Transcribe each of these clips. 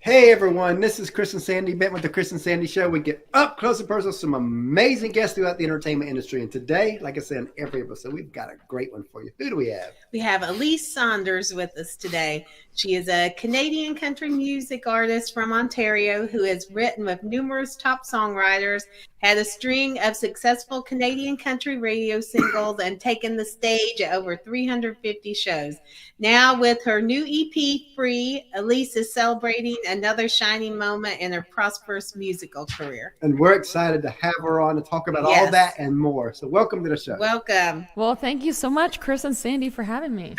Hey everyone, this is Chris and Sandy Bent with the Chris and Sandy Show. We get up close and personal with some amazing guests throughout the entertainment industry. And today, like I said in every episode, we've got a great one for you. Who do we have? We have Elyse Saunders with us today. She is a Canadian country music artist from Ontario who has written with numerous top songwriters, had a string of successful Canadian country radio singles, and taken the stage at over 350 shows. Now, with her new EP, Free, Elyse is celebrating another shining moment in her prosperous musical career. And we're excited to have her on to talk about all that and more. So welcome to the show. Welcome. Well, thank you so much, Chris and Sandy, for having me.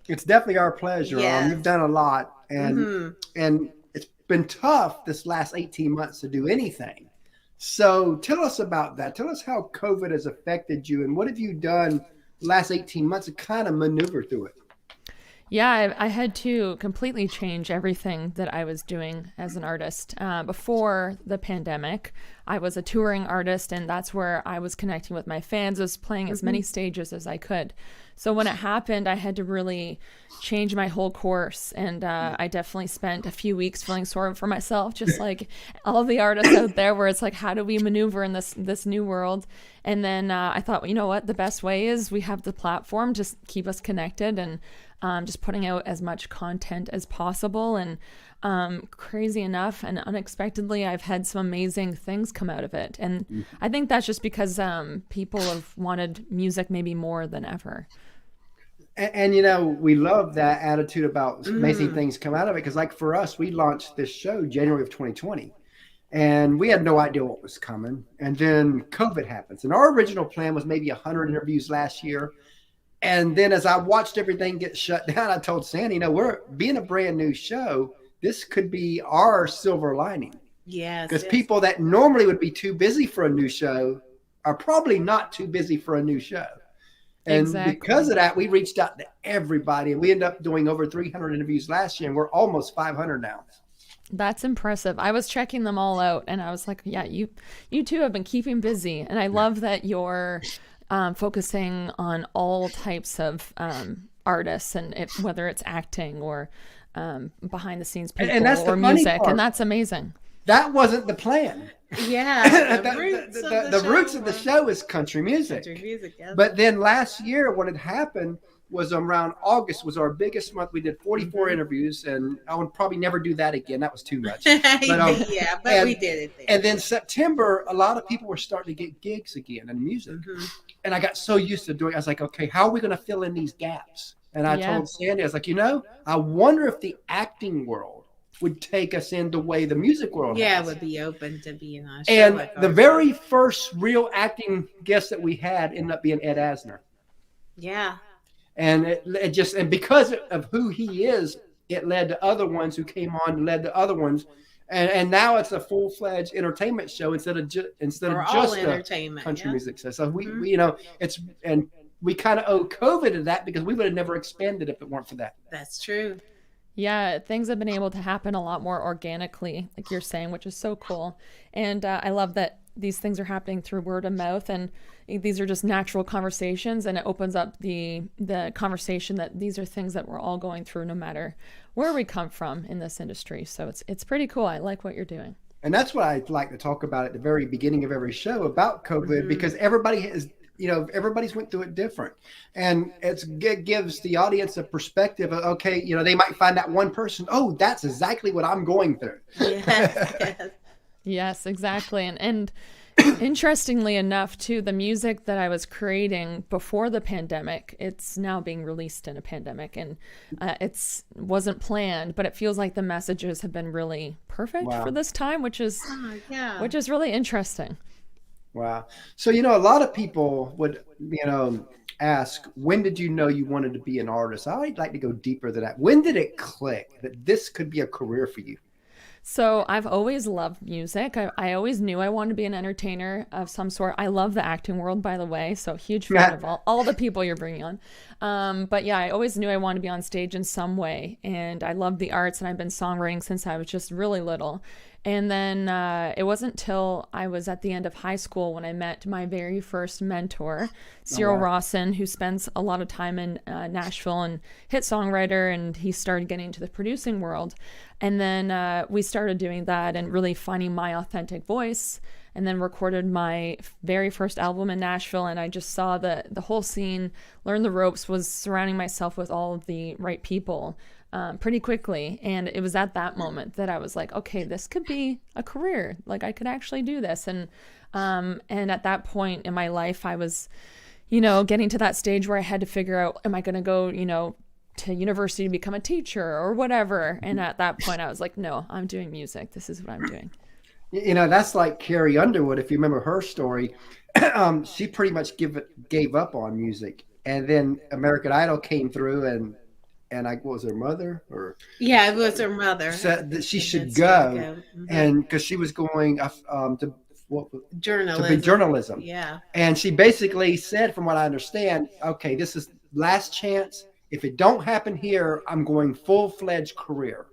It's definitely our pleasure. Yes. You've done a lot, and it's been tough this last 18 months to do anything. So tell us about that. Tell us how COVID has affected you, and what have you done the last 18 months to kind of maneuver through it? Yeah, I had to completely change everything that I was doing as an artist. Before the pandemic, I was a touring artist, and that's where I was connecting with my fans. I was playing as many stages as I could. So when it happened, I had to really change my whole course, and I definitely spent a few weeks feeling sorry for myself, just like all the artists out there, where it's like, how do we maneuver in this new world? And then I thought, well, you know what? The best way is we have the platform, just keep us connected, and just putting out as much content as possible. And crazy enough and unexpectedly, I've had some amazing things come out of it. And I think that's just because people have wanted music maybe more than ever. And you know, we love that attitude about amazing things come out of it. Because like for us, we launched this show January of 2020. And we had no idea what was coming. And then COVID happens. And our original plan was maybe 100 interviews last year. And then as I watched everything get shut down, I told Sandy, you know, we're being a brand new show. This could be our silver lining. Yes. Because people that normally would be too busy for a new show are probably not too busy for a new show. And because of that, we reached out to everybody. And we ended up doing over 300 interviews last year. And we're almost 500 now. That's impressive. I was checking them all out, and I was like, yeah, you two have been keeping busy. And I love that you're focusing on all types of artists, and whether it's acting or behind the scenes people and that's or music. And that's amazing. That wasn't the plan. Yeah. The roots of the show is country music. Yes. But then last year, what had happened was around August was our biggest month. We did 44 interviews, and I would probably never do that again. That was too much. But we did it. And then September, a lot of people were starting to get gigs again in music. And I got so used to doing it. I was like, okay, how are we going to fill in these gaps? And I told Sandy, I was like, you know, I wonder if the acting world would take us in the way the music world has. Would be open to being on a show. And like the very first real acting guest that we had ended up being Ed Asner. Yeah. And it just, and because of who he is, it led to other ones who came on, led to other ones. And now it's a full-fledged entertainment show instead of just a country music show. So we you know, and we kind of owe COVID to that, because we would have never expanded if it weren't for that. That's true. Yeah, things have been able to happen a lot more organically, like you're saying, which is so cool. And I love that these things are happening through word of mouth, and these are just natural conversations, and it opens up the conversation that these are things that we're all going through no matter where we come from in this industry. So it's pretty cool. I like what you're doing. And that's what I like to talk about at the very beginning of every show about COVID, because everybody has, you know, everybody's went through it different. And it gives the audience a perspective of, okay, you know, they might find that one person, oh, that's exactly what I'm going through. Yes. Yes, exactly. And interestingly enough, too, the music that I was creating before the pandemic, it's now being released in a pandemic, and wasn't planned, but it feels like the messages have been really perfect for this time, which is really interesting. Wow. So, you know, a lot of people would, you know, ask, when did you know you wanted to be an artist? I'd like to go deeper than that. When did it click that this could be a career for you? So I've always loved music. I always knew I wanted to be an entertainer of some sort. I love the acting world, by the way, so huge fan of all the people you're bringing on. But yeah, I always knew I wanted to be on stage in some way, and I love the arts, and I've been songwriting since I was just really little. And then it wasn't till I was at the end of high school when I met my very first mentor, Cyril Rawson, who spends a lot of time in Nashville and hit songwriter, and he started getting into the producing world. And then we started doing that and really finding my authentic voice, and then recorded my very first album in Nashville. And I just saw the whole scene, learned the ropes, was surrounding myself with all of the right people pretty quickly. And it was at that moment that I was like, okay, this could be a career. Like, I could actually do this. And at that point in my life, I was, getting to that stage where I had to figure out, am I going to go, to university to become a teacher or whatever? And at that point I was like, no, I'm doing music. This is what I'm doing. That's like Carrie Underwood. If you remember her story, she pretty much gave up on music, and then American Idol came through, and what was her mother, or it was her mother, said that she should go, and because she was going to journalism. To be journalism. Yeah, and she basically said, from what I understand, okay, this is last chance. If it don't happen here, I'm going full-fledged career.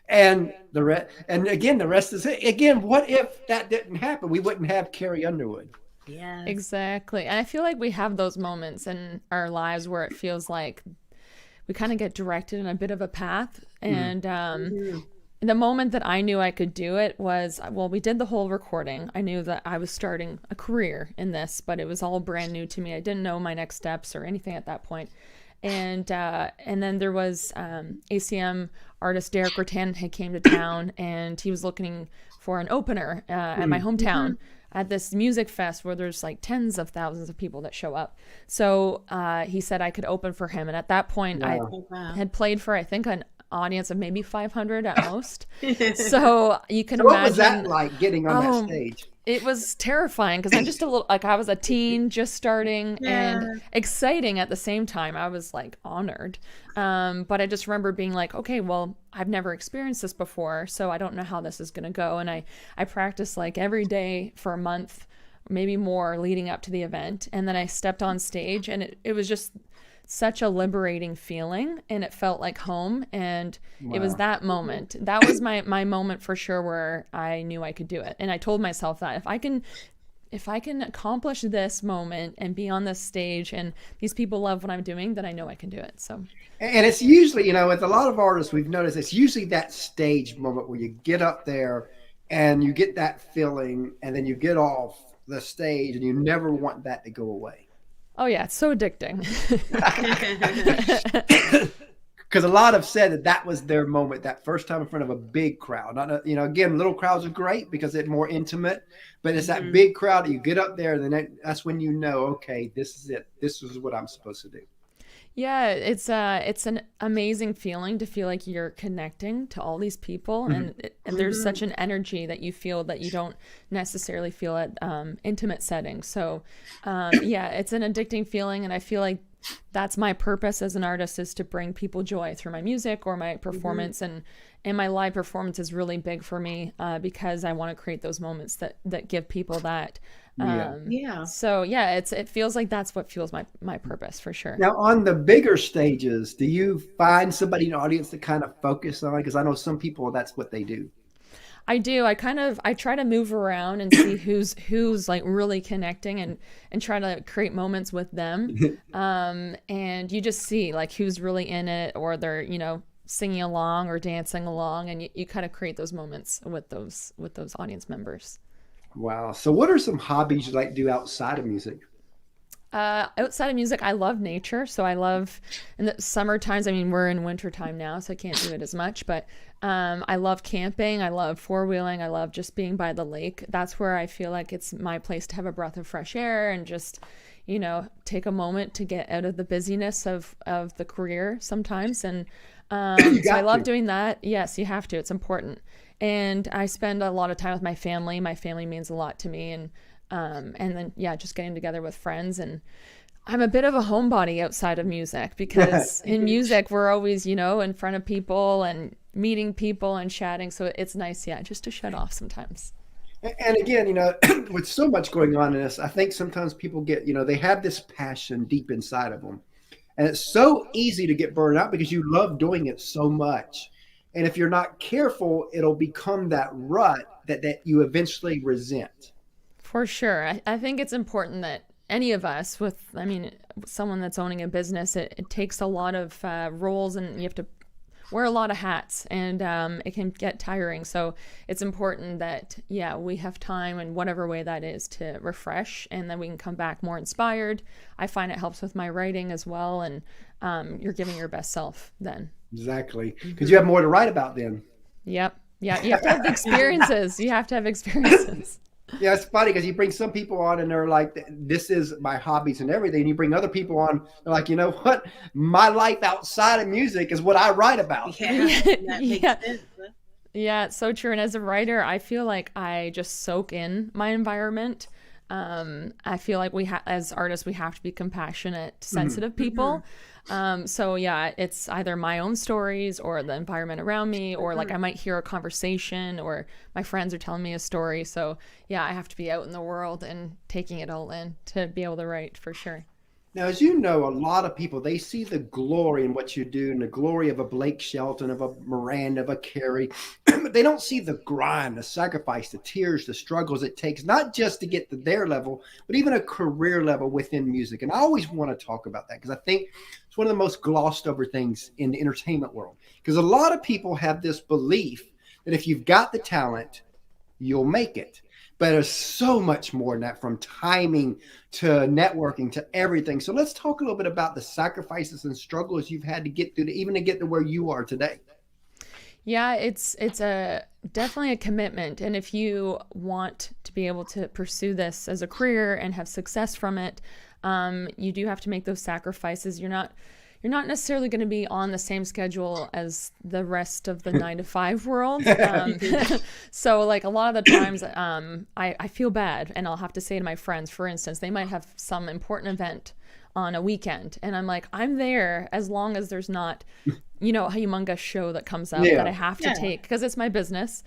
And the rest is it. Again, what if that didn't happen? We wouldn't have Carrie Underwood. Yeah, exactly. And I feel like we have those moments in our lives where it feels like we kind of get directed in a bit of a path. And the moment that I knew I could do it was, we did the whole recording. I knew that I was starting a career in this, but it was all brand new to me. I didn't know my next steps or anything at that point. And then there was ACM artist Deric Ruttan had came to town, and he was looking for an opener at my hometown at this music fest where there's like tens of thousands of people that show up. So he said I could open for him. And at that point, I had played for, I think, an audience of maybe 500 at most. So you can imagine. What was that like, getting on that stage? It was terrifying because I'm just I was a teen just starting, and exciting at the same time. I was like honored. But I just remember being like, okay, well, I've never experienced this before, so I don't know how this is going to go. And I practiced like every day for a month, maybe more, leading up to the event. And then I stepped on stage, and it was just such a liberating feeling, and it felt like home. And it was that moment. That was my moment for sure, where I knew I could do it. And I told myself that if I can accomplish this moment and be on this stage and these people love what I'm doing, then I know I can do it. So, and it's usually, with a lot of artists, we've noticed it's usually that stage moment where you get up there and you get that feeling, and then you get off the stage and you never want that to go away. Oh yeah, it's so addicting. Because a lot have said that was their moment, that first time in front of a big crowd. Not again, little crowds are great because it's more intimate, but it's that big crowd that you get up there, and then that's when you know, okay, this is it. This is what I'm supposed to do. Yeah, it's an amazing feeling to feel like you're connecting to all these people, and there's such an energy that you feel that you don't necessarily feel at intimate settings. So, it's an addicting feeling, and I feel like that's my purpose as an artist, is to bring people joy through my music or my performance, and my live performance is really big for me because I want to create those moments that give people that. So it feels like that's what fuels my purpose for sure. Now, on the bigger stages, do you find somebody in the audience to kind of focus on? Because I know some people, that's what they do. I do. I try to move around and see who's like really connecting, and try to create moments with them. And you just see like who's really in it, or they're, singing along or dancing along, and you kind of create those moments with those audience members. Wow. So what are some hobbies you like to do outside of music? Outside of music, I love nature. So I love, in the summer times, I mean, we're in winter time now, so I can't do it as much, but I love camping. I love four-wheeling. I love just being by the lake. That's where I feel like it's my place to have a breath of fresh air and just, take a moment to get out of the busyness of the career sometimes. And so I love doing that. Yes, you have to. It's important. And I spend a lot of time with my family. My family means a lot to me. And then, just getting together with friends. And I'm a bit of a homebody outside of music, because in music, we're always, in front of people and meeting people and chatting. So it's nice, just to shut off sometimes. And again, with so much going on in this, I think sometimes people get, they have this passion deep inside of them. And it's so easy to get burned out because you love doing it so much. And if you're not careful, it'll become that rut that you eventually resent. For sure. I think it's important that any of us someone that's owning a business, it takes a lot of roles, and you have to wear a lot of hats, and it can get tiring. So it's important that, we have time in whatever way that is to refresh, and then we can come back more inspired. I find it helps with my writing as well, and you're giving your best self then. Exactly. Because you have more to write about then. Yep. Yeah. You have to have the experiences. You have to have experiences. Yeah, it's funny because you bring some people on and they're like, this is my hobbies and everything. And you bring other people on, they're like, you know what? My life outside of music is what I write about. Yeah, that makes sense. Yeah, it's so true. And as a writer, I feel like I just soak in my environment. I feel like as artists, we have to be compassionate, sensitive people. So yeah, it's either my own stories or the environment around me, or like I might hear a conversation, or my friends are telling me a story. So yeah, I have to be out in the world and taking it all in to be able to write, for sure. Now, as you know, a lot of people, they see the glory in what you do and the glory of a Blake Shelton, of a Miranda, of a Carey, but they don't see the grind, the sacrifice, the tears, the struggles it takes, not just to get to their level, but even a career level within music. And I always want to talk about that because I think it's one of the most glossed over things in the entertainment world. Because a lot of people have this belief that if you've got the talent, you'll make it. But there's so much more than that, from timing to networking to everything. So let's talk a little bit about the sacrifices and struggles you've had to get through even to get to where you are today. Yeah, it's definitely a commitment. And if you want to be able to pursue this as a career and have success from it, you do have to make those sacrifices. You're not necessarily going to be on the same schedule as the rest of the 9-to-5 world. So like a lot of the times I feel bad, and I'll have to say to my friends, for instance, they might have some important event on a weekend, and I'm like, I'm there as long as there's not, a humongous show that comes up that I have to take, because it's my business.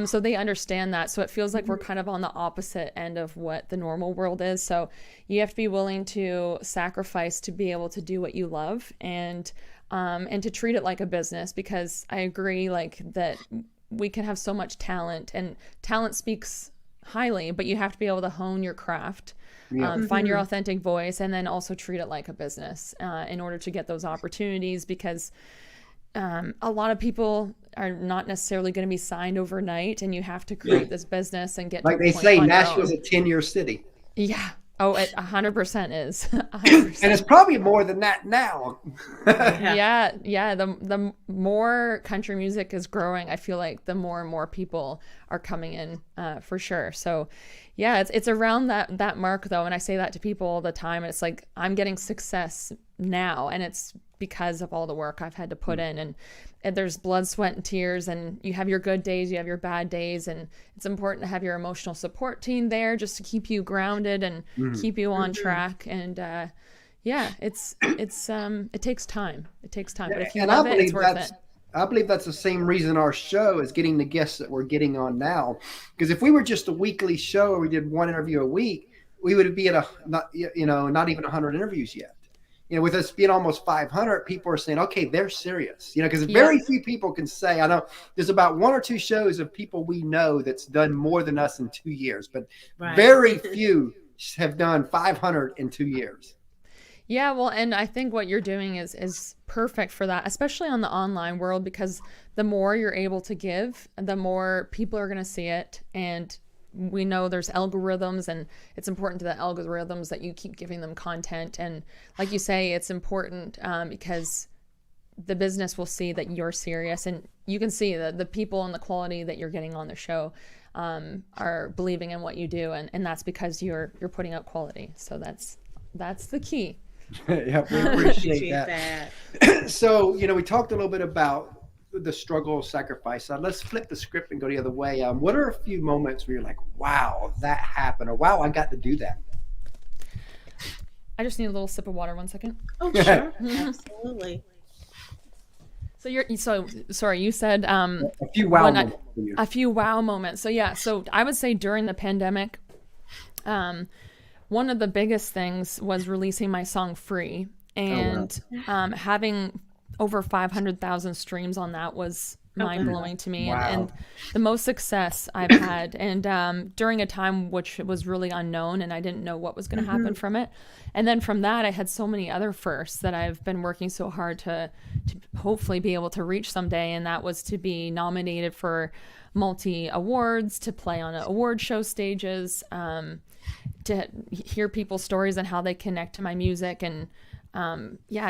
So they understand that. So it feels like we're kind of on the opposite end of what the normal world is. So you have to be willing to sacrifice to be able to do what you love, and to treat it like a business, because I agree like that we can have so much talent, and talent speaks highly, but you have to be able to hone your craft. Find your authentic voice, and then also treat it like a business in order to get those opportunities, because a lot of people are not necessarily going to be signed overnight, and you have to create this business and get like to they say, Nashville's a 10-year city. Yeah. Oh, it 100% is. 100%. And it's probably more than that now. Yeah. The more country music is growing, I feel like the more and more people are coming in, for sure. So yeah, it's around that mark though. And I say that to people all the time. And it's like, I'm getting success now, and it's because of all the work I've had to put in, and there's blood, sweat, and tears, and you have your good days, you have your bad days, and it's important to have your emotional support team there just to keep you grounded and keep you on track. And it takes time. It takes time, but if you love it, it's worth it. I believe that's the same reason our show is getting the guests that we're getting on now. Because if we were just a weekly show or we did one interview a week, we would be at not even 100 interviews yet. With us being almost 500, people are saying, okay, they're serious. Because very few people can say, I know there's about 1 or 2 shows of people we know that's done more than us in 2 years, but very few have done 500 in 2 years. Yeah, well, and I think what you're doing is perfect for that, especially on the online world, because the more you're able to give, the more people are going to see it. And we know there's algorithms, and it's important to the algorithms that you keep giving them content. And like you say, it's important because the business will see that you're serious, and you can see that the people and the quality that you're getting on the show are believing in what you do. And that's because you're putting out quality. So that's the key. Yeah, we appreciate that. So, we talked a little bit about the struggle, sacrifice. Let's flip the script and go the other way. What are a few moments where you're like, wow, that happened, or wow, I got to do that? I just need a little sip of water. 1 second. Oh, sure. Absolutely. So sorry, you said a few wow moments. A few wow moments. So I would say during the pandemic, one of the biggest things was releasing my song Free, and having over 500,000 streams on that was mind-blowing to me. Wow. And the most success I've had, and during a time which was really unknown, and I didn't know what was going to happen from it. And then from that, I had so many other firsts that I've been working so hard to hopefully be able to reach someday, and that was to be nominated for multi-awards, to play on award show stages, to hear people's stories and how they connect to my music. And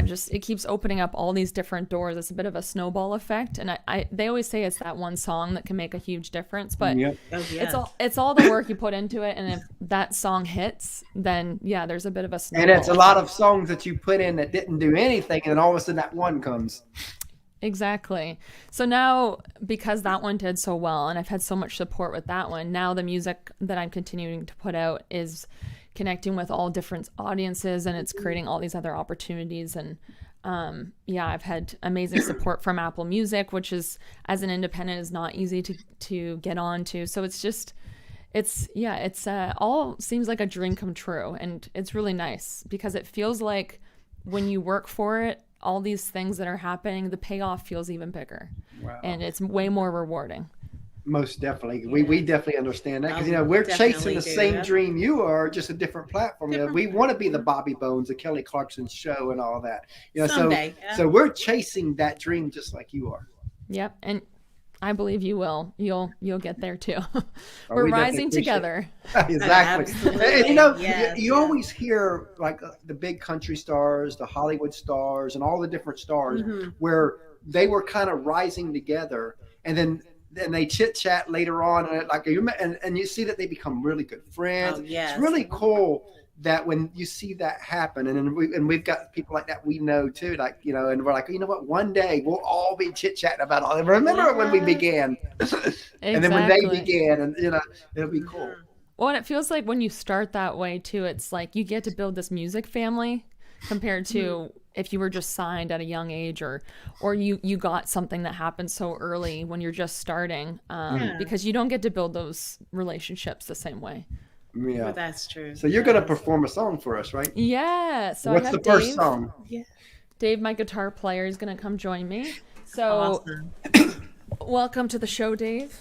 just it keeps opening up all these different doors. It's a bit of a snowball effect, and they always say it's that one song that can make a huge difference, but it's all the work you put into it. And if that song hits, then there's a bit of a snowball. And it's a lot of songs that you put in that didn't do anything, and then all of a sudden that one comes. Exactly. So now, because that one did so well and I've had so much support with that one, now the music that I'm continuing to put out is connecting with all different audiences, and it's creating all these other opportunities. And I've had amazing support from Apple Music, which is, as an independent, is not easy to get onto. So it's all seems like a dream come true, and it's really nice because it feels like when you work for it, all these things that are happening, the payoff feels even bigger. Wow. And it's way more rewarding. Most definitely. We definitely understand that, because we're chasing the same dream you are, just a different platform. We want to be the Bobby Bones, the Kelly Clarkson show, and all that. Someday, so we're chasing that dream just like you are. Yep, and I believe you will. You'll get there too. We rising together. Exactly. And you always hear like the big country stars, the Hollywood stars, and all the different stars where they were kind of rising together, and then they chit chat later on, and you see that they become really good friends. It's really cool that when you see that happen, and we've got people like that we know too, and we're like, you know what, one day we'll all be chit chatting about all that. Remember when we began, and then when they began, and it'll be cool. Well, and it feels like when you start that way too, it's like you get to build this music family compared to if you were just signed at a young age, or you got something that happened so early when you're just starting, because you don't get to build those relationships the same way. Yeah, well, that's true. So you're going to perform a song for us, right? Yeah. So what's the first song? Yeah. Dave, my guitar player, is going to come join me. So welcome to the show, Dave.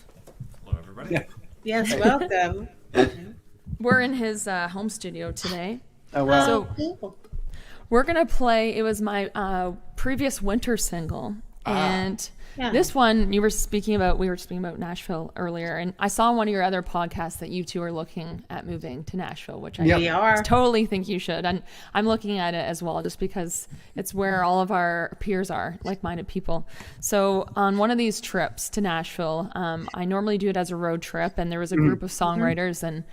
Hello, everybody. Yeah. Yes, welcome. We're in his home studio today. Oh, wow. So Cool. we're going to play, it was my previous winter single. And this one we were speaking about Nashville earlier, and I saw on one of your other podcasts that you two are looking at moving to Nashville, which I totally think you should. And I'm looking at it as well, just because it's where all of our peers are, like-minded people. So on one of these trips to Nashville, I normally do it as a road trip, and there was a group of songwriters, and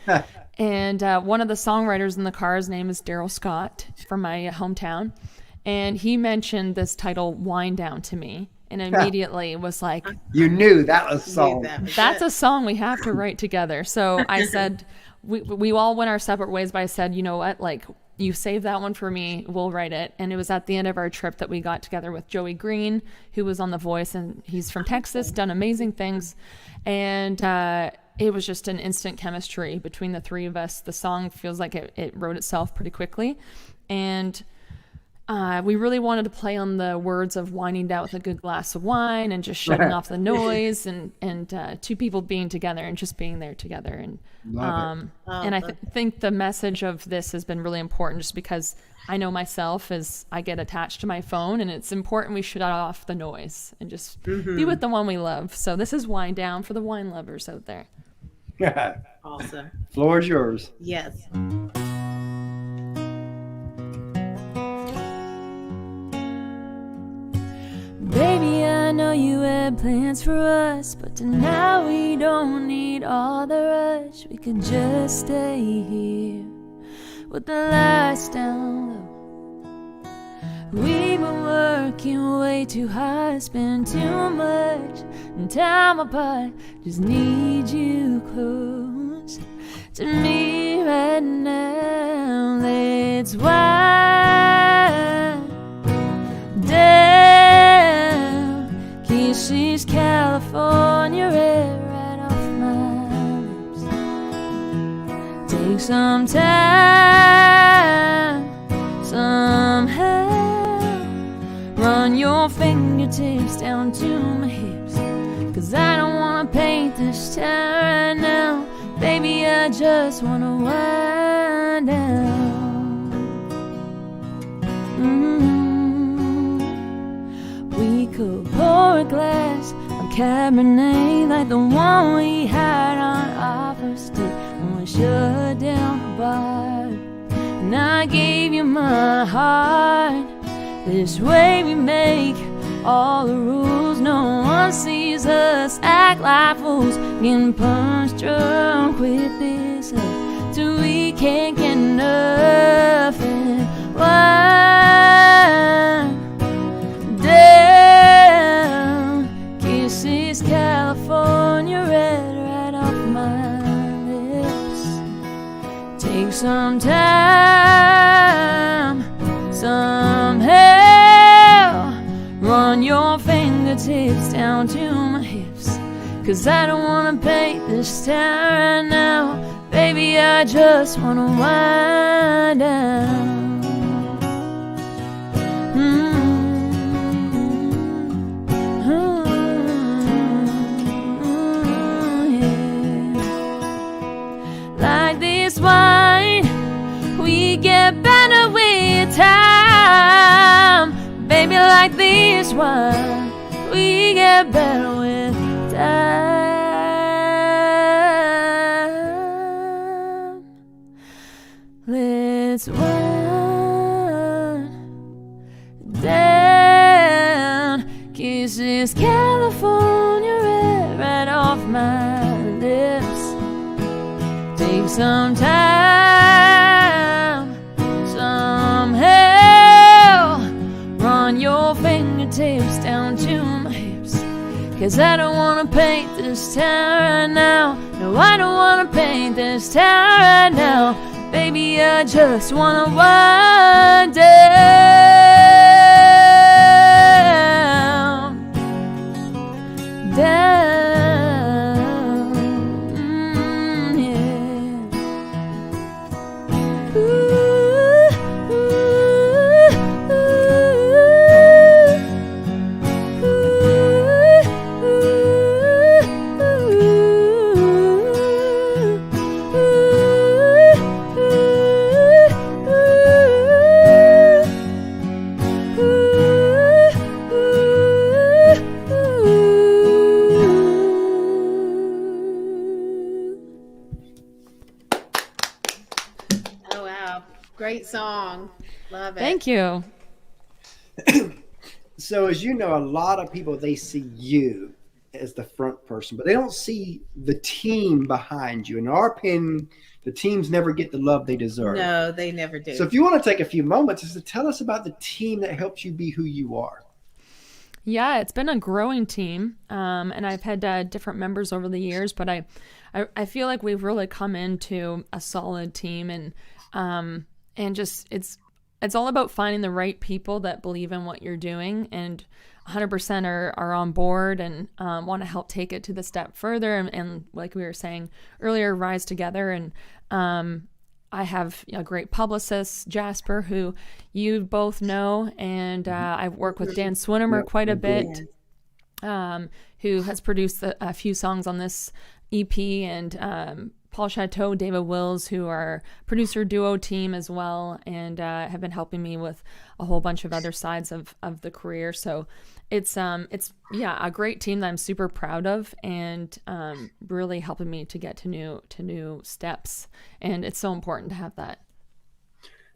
one of the songwriters in the car's name is Daryl Scott from my hometown. And he mentioned this title, Wind Down, to me. And immediately was like, you knew that was a song. That's a song we have to write together. So I said, we all went our separate ways, but I said, you know what, like, you save that one for me, we'll write it. And it was at the end of our trip that we got together with Joey Green, who was on The Voice, and he's from Texas, done amazing things. And it was just an instant chemistry between the three of us. The song feels like it wrote itself pretty quickly. And we really wanted to play on the words of winding down with a good glass of wine and just shutting off the noise, and two people being together and just being there together. And and I think the message of this has been really important, just because I know myself as I get attached to my phone, and it's important we shut off the noise and just be with the one we love. So this is Wind Down for the wine lovers out there. Awesome. Floor is yours. Yes. Baby, I know you had plans for us, but tonight we don't need all the rush. We could just stay here with the lights down low. We've been working way too hard, spend too much time apart. Just need you close to me right now. Let's wind down, kisses California air right off my lips. Take some time, somehow, run your fingertips down to my hips. this town right now. Baby, I just wanna wind down. We could pour a glass of Cabernet like the one we had on our first date when we shut down the bar. And I gave you my heart. This way we make all the rules. No one sees us act like fools, getting punched drunk with this love till we can't get nothing. Wind down, kisses California red right off my lips. Take some time, some help, run your fingertips down to my hips, 'cause I don't wanna paint this town right now. Baby, I just wanna wind down. Like this wine, we get better with time. Baby, like this wine, we get better with time. Let's wind down, kisses California red right off my lips. Take some time, some help, run your fingertips down to my hips, 'cause I don't wanna paint this town right now. No, I don't wanna paint this town right now. Baby, I just wanna wind down, down. Oh, wow. Great song. Love it. Thank you. So as you know, a lot of people, they see you as the front person, but they don't see the team behind you. In our opinion, the teams never get the love they deserve. No, they never do. So if you want to take a few moments just to tell us about the team that helps you be who you are. Yeah, it's been a growing team, and I've had different members over the years, but I feel like we've really come into a solid team, and just it's all about finding the right people that believe in what you're doing and 100% are on board and want to help take it to the step further, and like we were saying earlier, rise together. And I have a great publicist, Jasper, who you both know, and I've worked with Dan Swinimer quite a bit, who has produced a few songs on this EP, and Paul Chateau, David Wills, who are producer duo team as well, and have been helping me with a whole bunch of other sides of the career. So it's a great team that I'm super proud of, and really helping me to get to new steps. And it's so important to have that.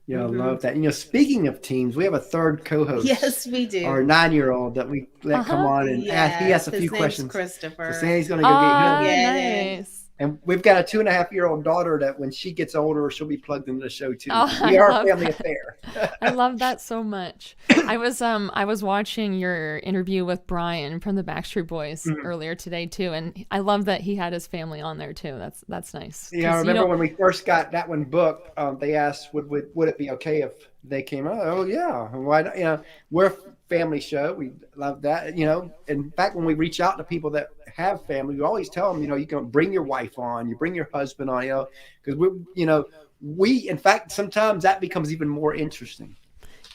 Yeah, I love that. Speaking of teams, we have a third co-host. Yes, we do. Our 9-year-old that we let come on and ask. He has a few questions. Christopher. So Sandy's going to go get him. Yeah. Nice. And we've got a 2.5-year-old daughter that when she gets older, she'll be plugged into the show too. Oh, We are I a love family that. affair. I love that so much. I was watching your interview with Brian from the Backstreet Boys earlier today too, and I love that he had his family on there too. That's nice. Yeah, I remember when we first got that one booked, they asked, would it be okay if they came out? Oh yeah, why not? We're a family show. We love that. In fact, when we reach out to people that have family, we always tell them, you can bring your wife on, you bring your husband on, because we, in fact, sometimes that becomes even more interesting.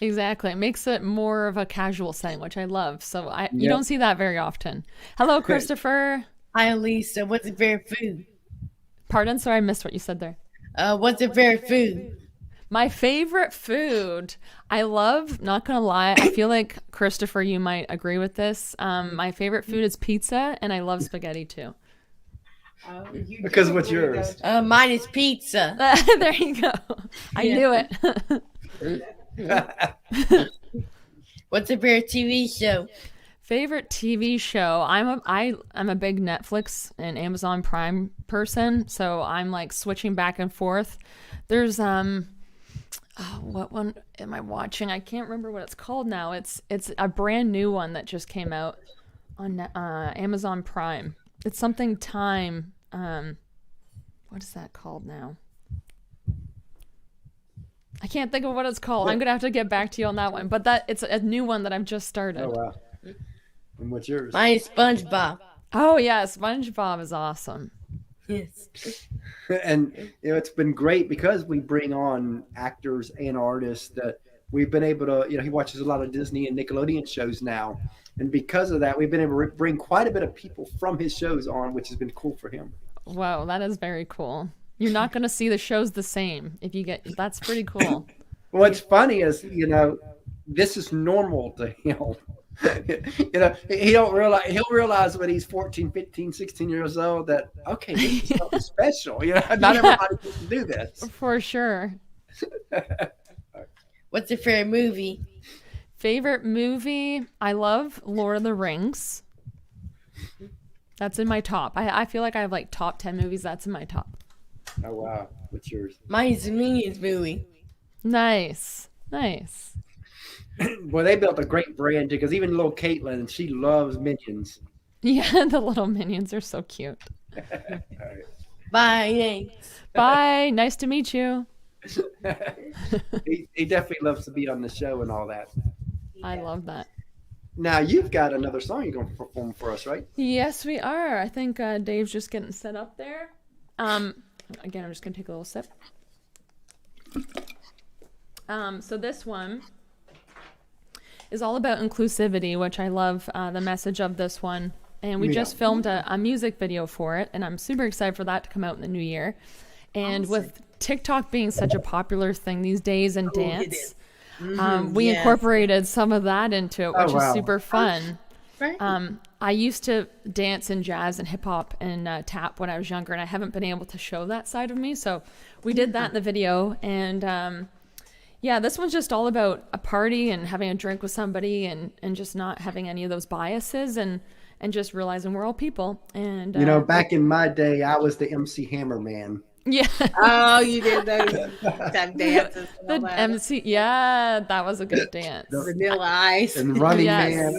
Exactly. It makes it more of a casual setting, which I love. So you don't see that very often. Hello, Christopher. Hi, Elyse. What's your favorite food? Pardon? Sorry, I missed what you said there. What's your favorite food? My favorite food. I love, not gonna lie, I feel like Christopher, you might agree with this. My favorite food is pizza, and I love spaghetti too. Because what's yours? Mine is pizza. There you go. I knew it. What's your favorite TV show? Favorite TV show. I'm a big Netflix and Amazon Prime person, so I'm like switching back and forth. There's what one am I watching? I can't remember what it's called now. It's a brand new one that just came out on Amazon Prime. It's something time. What is that called now? I can't think of what it's called. I'm gonna have to get back to you on that one. But it's a new one that I've just started. Oh wow! And what's yours? Mine is SpongeBob. Oh yeah, SpongeBob is awesome. Yes. And it's been great because we bring on actors and artists that we've been able to. He watches a lot of Disney and Nickelodeon shows now, and because of that, we've been able to bring quite a bit of people from his shows on, which has been cool for him. Wow, that is very cool. You're not going to see the shows the same if you get. That's pretty cool. What's funny is, this is normal to him. He'll realize when he's 14, 15, 16 years old that, okay, this is something special. Not everybody can do this. For sure. What's your favorite movie? Favorite movie? I love Lord of the Rings. That's in my top. I feel like I have like top 10 movies. That's in my top. Oh, wow. What's yours? Mine is the Minions movie. Nice. Well, they built a great brand too, because even little Caitlin, she loves Minions. Yeah, the little minions are so cute. All right. Bye. Thanks. Bye. Nice to meet you. He definitely loves to be on the show and all that. I love that. Now, you've got another song you're going to perform for us, right? Yes, we are. I think Dave's just getting set up there. Again, I'm just going to take a little sip. So this one is all about inclusivity, which I love the message of this one. And we just filmed a music video for it, and I'm super excited for that to come out in the new year. And with TikTok being such a popular thing these days and dance, we incorporated some of that into it, which is super fun. Right. I used to dance in jazz and hip hop and tap when I was younger, and I haven't been able to show that side of me. So we did that in the video, and this one's just all about a party and having a drink with somebody and just not having any of those biases and just realizing we're all people. And back in my day, I was the MC Hammer Man. Yeah. Oh, you did those dances. The MC, that was a good dance. Vanilla Ice. And Running Man.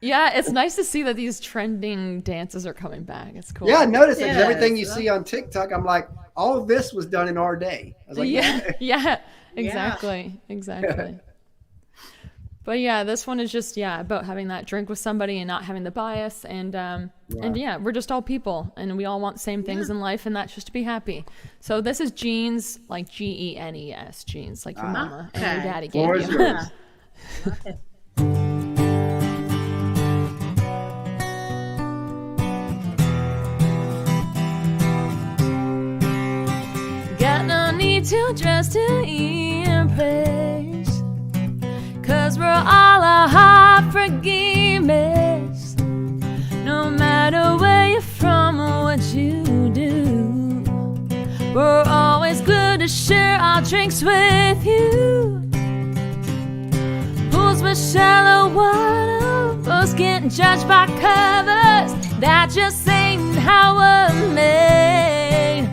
Yeah, it's nice to see that these trending dances are coming back. It's cool. Yeah, I noticed it. Everything you see on TikTok, I'm like, all of this was done in our day. I was like, exactly. But yeah, this one is just about having that drink with somebody and not having the bias, and we're just all people and we all want the same things in life, and that's just to be happy. So this is Jeans, like Genes, jeans, like your mama and your daddy gave you. Got no need to dress to impress, 'cause we're all a heart for gimmicks. No matter where you're from or what you do, we're always good to share our drinks with you. Pools with shallow water, boats getting judged by covers. That just ain't how we're made.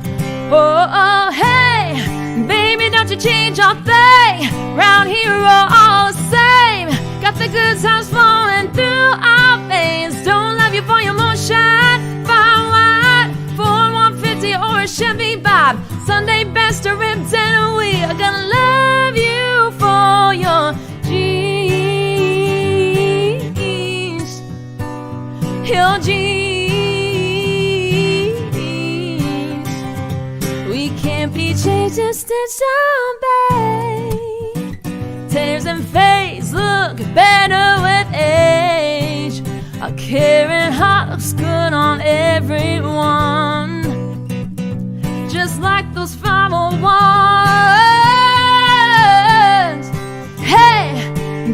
Oh, hey, baby, don't you change your thing. Round here we're all the same. Got the good times flowing through our veins. Don't love you for your moonshine, fine wine, Ford 150 or a Chevy Bob, Sunday best or ribs, and we are gonna love you for your jeans, your jeans. We can't be changed and stitched on, babe. Tears and fades look better with age. A caring heart looks good on everyone, just like those 501s. Hey,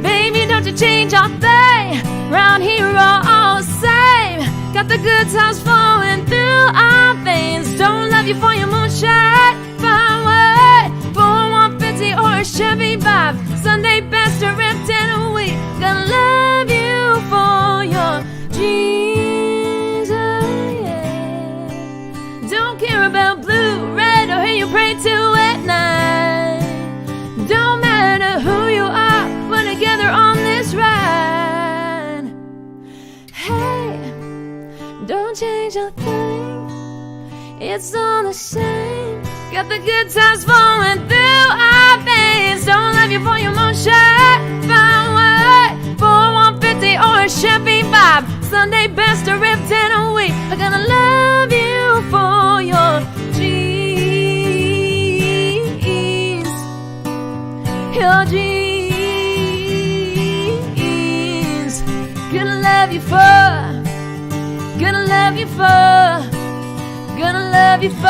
baby, don't you change a thing. Round here all the same. Got the good times flowing through our veins. Don't love you for your moonshine. Fine way for 150 or a Chevy vibe. Sunday best or ripped in a week. Gonna love you for your jeans. Yeah. Don't care about blue, red, or who you pray to at night. Don't matter who you are, we're together on this ride. Hey, don't change a thing, it's all the same. Got the good times flowing through our veins. Don't love you for your moonshine. Fine way for 150 or a Chevy vibe. Sunday best or ripped in a week. I'm gonna love you for your jeans. Your jeans. Gonna love you for. Gonna love you for. Gonna love you for.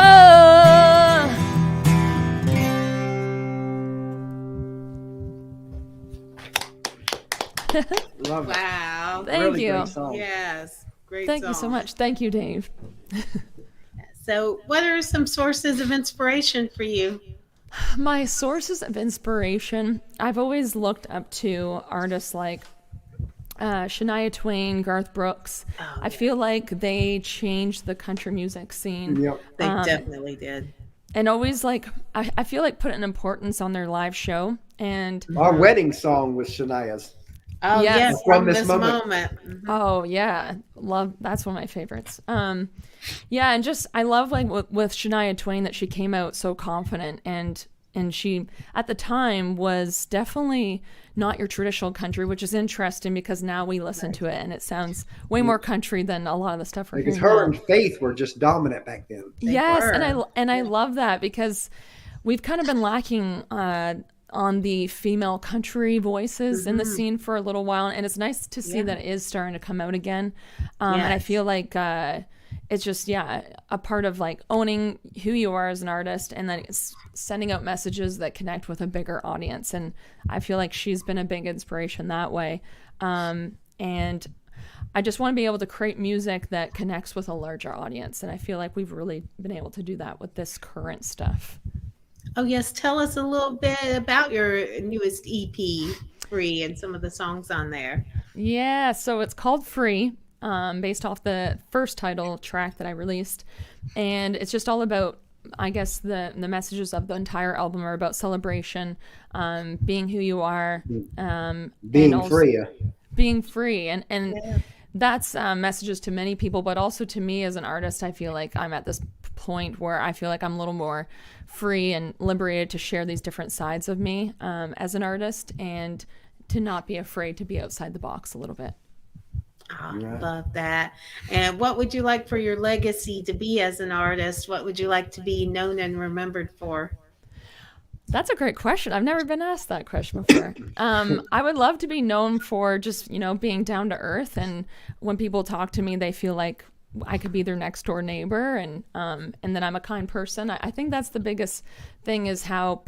Love it. Wow. Thank Really you. great song. Yes. Great Thank you song. so much. Thank you, Dave. So, what are some sources of inspiration for you? My sources of inspiration, I've always looked up to artists like Shania Twain, Garth Brooks. I feel like they changed the country music scene. Yep. They definitely did. And always like, I feel like put an importance on their live show. And Our wedding song was Shania's. Oh, Yes. yes, From from this this moment. moment. Mhm. oh yeah, love, that's one of my favorites. Yeah, and just I love like with Shania Twain that she came out so confident, and she at the time was definitely not your traditional country, which is interesting because now we listen to it and it sounds way more country than a lot of the stuff we're Because hearing her now. and Faith were just dominant back then. Yes, were. and I love that because we've kind of been lacking on the female country voices in the scene for a little while, and it's nice to see that it is starting to come out again. And I Yes. feel like it's just a part of like owning who you are as an artist, and then it's sending out messages that connect with a bigger audience. And I feel like she's been a big inspiration that way. And I just want to be able to create music that connects with a larger audience, and I feel like we've really been able to do that with this current stuff. Oh, yes. Tell us a little bit about your newest EP, Free, and some of the songs on there. Yeah, so it's called Free, based off the first title track that I released. And it's just all about, I guess, the messages of the entire album are about celebration, being who you are, and Being also free. being free. And that's messages to many people, but also to me as an artist. I feel like I'm at this point where I feel like I'm a little more free and liberated to share these different sides of me as an artist, and to not be afraid to be outside the box a little bit. Oh, love that. And what would you like for your legacy to be as an artist? What would you like to be known and remembered for? That's a great question. I've never been asked that question before. I would love to be known for just, being down to earth. And when people talk to me, they feel like I could be their next door neighbor, and that I'm a kind person. I think that's the biggest thing, is how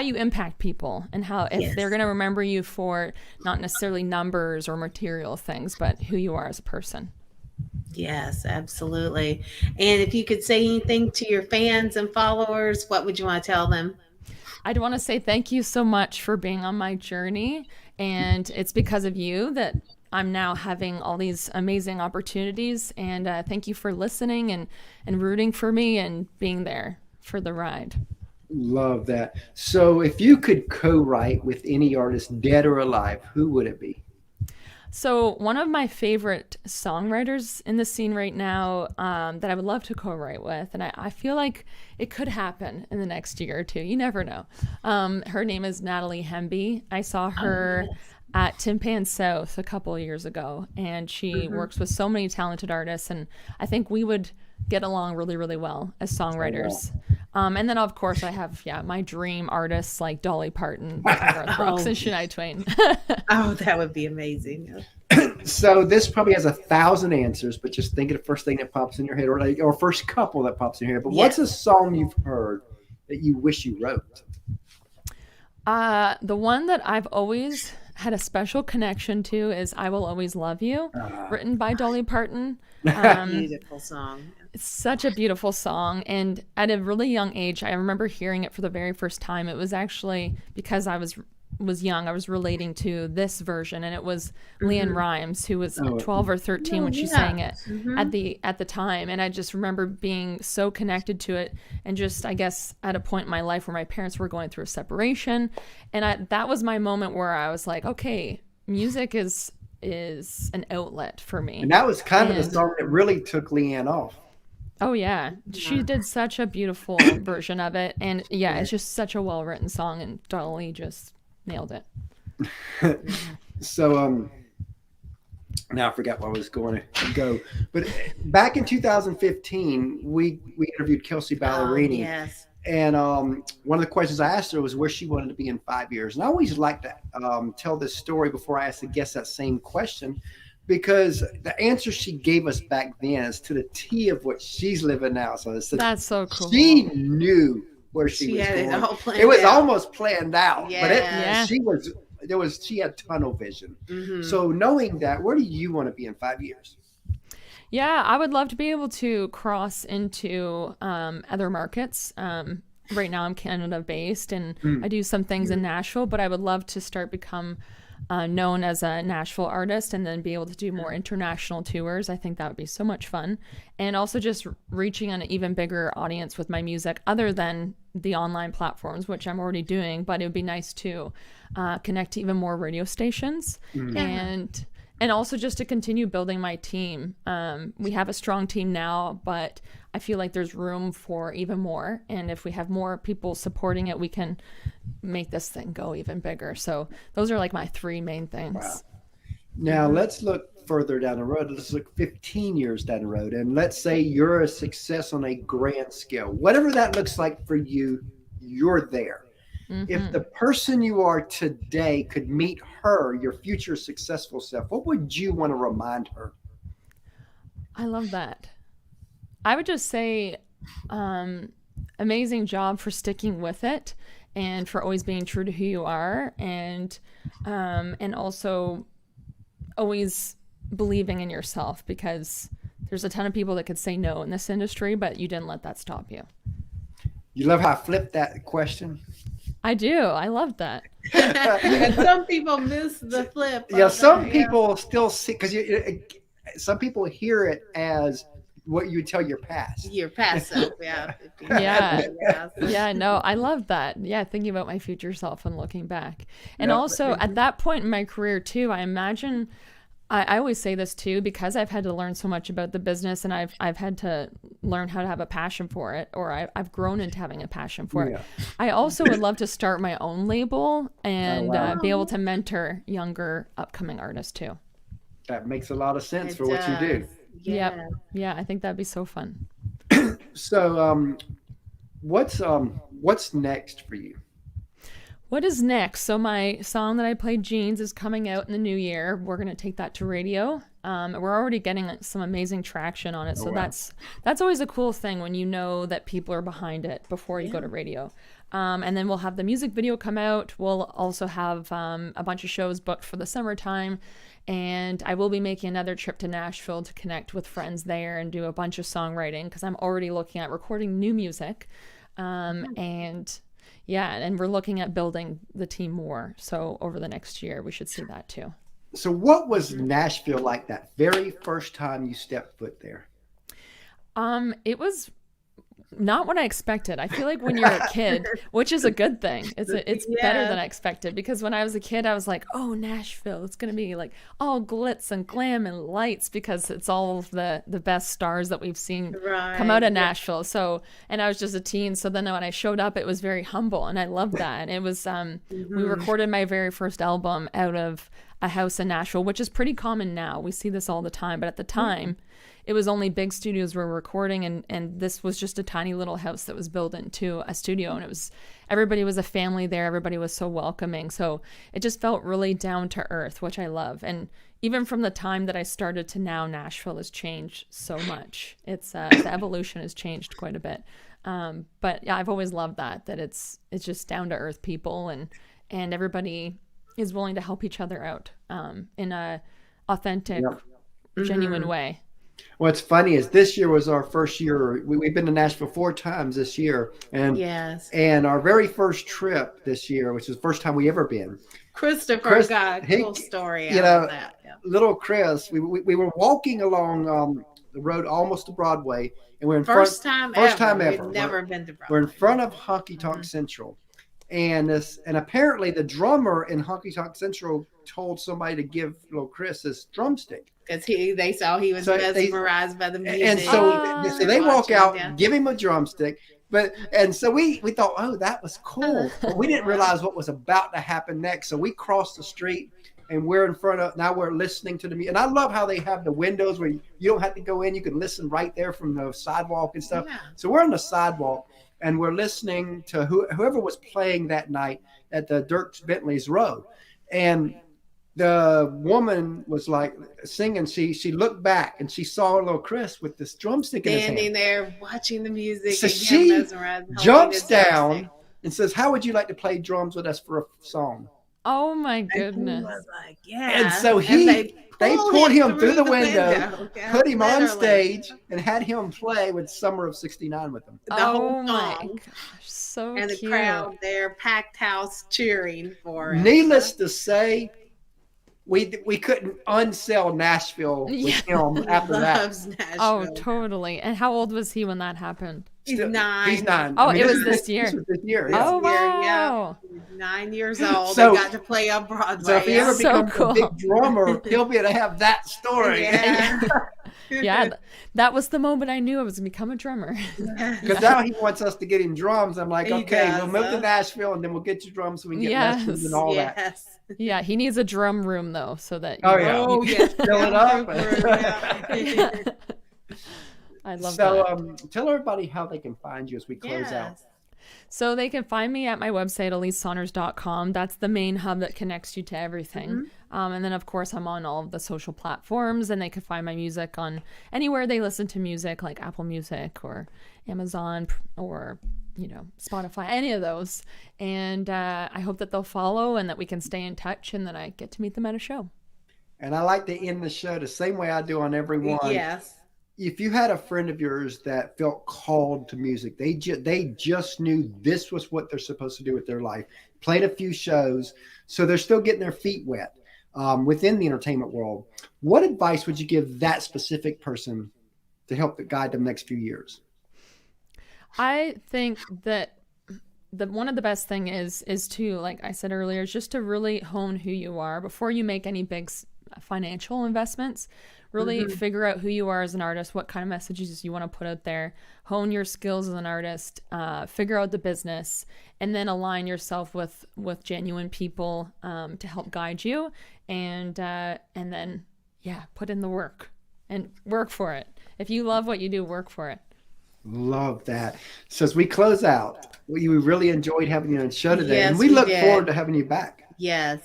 you impact people, and how if they're going to remember you for not necessarily numbers or material things, but who you are as a person. Yes, absolutely. And if you could say anything to your fans and followers, what would you want to tell them? I'd want to say thank you so much for being on my journey. And it's because of you that I'm now having all these amazing opportunities. And thank you for listening and rooting for me and being there for the ride. Love that. So if you could co-write with any artist, dead or alive, who would it be? So one of my favorite songwriters in the scene right now that I would love to co-write with, and I feel like it could happen in the next year or two. You never know. Her name is Natalie Hemby. I saw her at Tin Pan South a couple of years ago, and she works with so many talented artists, and I think we would get along really, really well as songwriters. And then, of course, I have, my dream artists like Dolly Parton, Garth Brooks, and Shania Twain. Oh, that would be amazing. So this probably has 1,000 answers, but just think of the first thing that pops in your head, or first couple that pops in your head. But what's a song you've heard that you wish you wrote? The one that I've always had a special connection to is "I Will Always Love You," written by Dolly Parton. Beautiful song. It's such a beautiful song, and at a really young age, I remember hearing it for the very first time. It was actually because I was young. I was relating to this version, and it was Leanne Rimes, who was 12 or 13 when she sang it at the time. And I just remember being so connected to it, and just, I guess, at a point in my life where my parents were going through a separation, and that was my moment where I was like, okay, music is an outlet for me. And that was kind of the song that really took Leanne off. Oh yeah, she did such a beautiful version of it, and it's just such a well-written song, and Dolly just nailed it. So now I forgot where I was going to go, but back in 2015 we interviewed Kelsey Ballerini. Yes. And one of the questions I asked her was where she wanted to be in 5 years. And I always like to tell this story before I ask the guests that same question, because the answer she gave us back then is to the T of what she's living now. So that's so cool. She knew where she was had going. It all planned it was out. almost planned out, but she had tunnel vision. So knowing that, where do you want to be in 5 years? Yeah, I would love to be able to cross into other markets. Right now I'm Canada based, and I do some things in Nashville, but I would love to start become known as a Nashville artist, and then be able to do more international tours. I think that would be so much fun. And also just reaching an even bigger audience with my music, other than the online platforms, which I'm already doing, but it would be nice to connect to even more radio stations. And also just to continue building my team. We have a strong team now, but I feel like there's room for even more. And if we have more people supporting it, we can make this thing go even bigger. So those are like my three main things. Wow. Now let's look further down the road. Let's look 15 years down the road. And let's say you're a success on a grand scale. Whatever that looks like for you, you're there. If the person you are today could meet her, your future successful self, what would you want to remind her? I love that. I would just say, amazing job for sticking with it, and for always being true to who you are, and also always believing in yourself, because there's a ton of people that could say no in this industry, but you didn't let that stop you. You love how I flipped that question? I do. I love that. And some people miss the flip. Yeah, some people still see, because some people hear it as what you would tell your past. Your past self, yeah. No, I love that. Yeah, thinking about my future self and looking back. And also at that point in my career too, I imagine, I always say this too, because I've had to learn so much about the business, and I've had to learn how to have a passion for it, or I've grown into having a passion for it. I also would love to start my own label and be able to mentor younger upcoming artists too. That makes a lot of sense for what you do. Yeah, I think that'd be so fun. So what's next for you? What is next? So my song that I played, Jeans, is coming out in the new year. We're going to take that to radio. We're already getting some amazing traction on it. So that's always a cool thing when you know that people are behind it before you go to radio. And then we'll have the music video come out. We'll also have a bunch of shows booked for the summertime. And I will be making another trip to Nashville to connect with friends there and do a bunch of songwriting, because I'm already looking at recording new music. And we're looking at building the team more. So over the next year, we should see that too. So what was Nashville like that very first time you stepped foot there? It was not what I expected. I feel like when you're a kid, which is a good thing, it's better than I expected, because when I was a kid, I was like, oh, Nashville, it's going to be like all glitz and glam and lights, because it's all of the best stars that we've seen come out of Nashville. So, and I was just a teen. So then when I showed up, it was very humble, and I loved that. And it was, we recorded my very first album out of a house in Nashville, which is pretty common now. We see this all the time. But at the time, it was only big studios were recording, and this was just a tiny little house that was built into a studio, and everybody was a family there. Everybody was so welcoming. So it just felt really down to earth, which I love. And even from the time that I started to now, Nashville has changed so much. It's the evolution has changed quite a bit. But yeah, I've always loved that it's just down to earth people, and everybody is willing to help each other out in a authentic, genuine way. What's funny is this year was our first year. We've been to Nashville 4 times this year, and and our very first trip this year, which is the first time we ever been. Chris got a cool story out of that. Yeah. Little Chris, we were walking along the road almost to Broadway, and we're in first time ever. We've never been to Broadway. We're in front of Honky Tonk Central, and apparently the drummer in Honky Tonk Central told somebody to give little Chris this drumstick. Because they saw he was mesmerized by the music. And so they walk out, give him a drumstick. So we thought, oh, that was cool. But we didn't realize what was about to happen next. So we crossed the street, and we're in front of, now we're listening to the music. And I love how they have the windows where you don't have to go in. You can listen right there from the sidewalk and stuff. Yeah. So we're on the sidewalk, and we're listening to whoever was playing that night at the Dierks Bentley's Row. And the woman was like singing. She looked back and she saw little Chris with this drumstick in his hand. Standing there watching the music. So she jumps down and says, "How would you like to play drums with us for a song?" Oh my goodness! And he was like, "Yeah." And so they pulled him through the window, put him on stage, and had him play with Summer of '69 with them. Oh my gosh, so and cute. The crowd there, packed house, cheering for him. Needless to say, we couldn't unsell Nashville with him after that. Nashville. Oh, totally. And how old was he when that happened? He's 9. He's 9. Oh, it was this year. This was this year. Yeah. Oh, wow. Yeah. 9 years old. So, they got to play on Broadway. So if he ever becomes a big drummer, he'll be able to have that story. Yeah. Yeah, that was the moment I knew I was going to become a drummer. Because now he wants us to get him drums. I'm like, okay, we'll move to Nashville, and then we'll get you drums so we can get lessons and all that. Yeah, he needs a drum room, though, so that fill it up. I love that. So tell everybody how they can find you as we close out. So they can find me at my website, ElyseSaunders.com. That's the main hub that connects you to everything. And then, of course, I'm on all of the social platforms, and they can find my music on anywhere they listen to music, like Apple Music or Amazon or, Spotify, any of those. And I hope that they'll follow and that we can stay in touch and that I get to meet them at a show. And I like to end the show the same way I do on everyone. Yes. If you had a friend of yours that felt called to music, they just knew this was what they're supposed to do with their life, played a few shows, so they're still getting their feet wet within the entertainment world, what advice would you give that specific person to help guide them next few years? I think that one of the best thing is to, like I said earlier, is just to really hone who you are before you make any big financial investments. Really figure out who you are as an artist, what kind of messages you want to put out there, hone your skills as an artist, figure out the business, and then align yourself with genuine people to help guide you, and then put in the work and work for it. If you love what you do, work for it. Love that. So as we close out, we really enjoyed having you on the show today, and we look forward to having you back. Yes.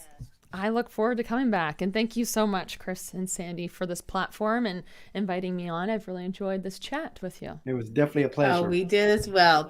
I look forward to coming back. And thank you so much, Chris and Sandy, for this platform and inviting me on. I've really enjoyed this chat with you. It was definitely a pleasure. Oh, we did as well.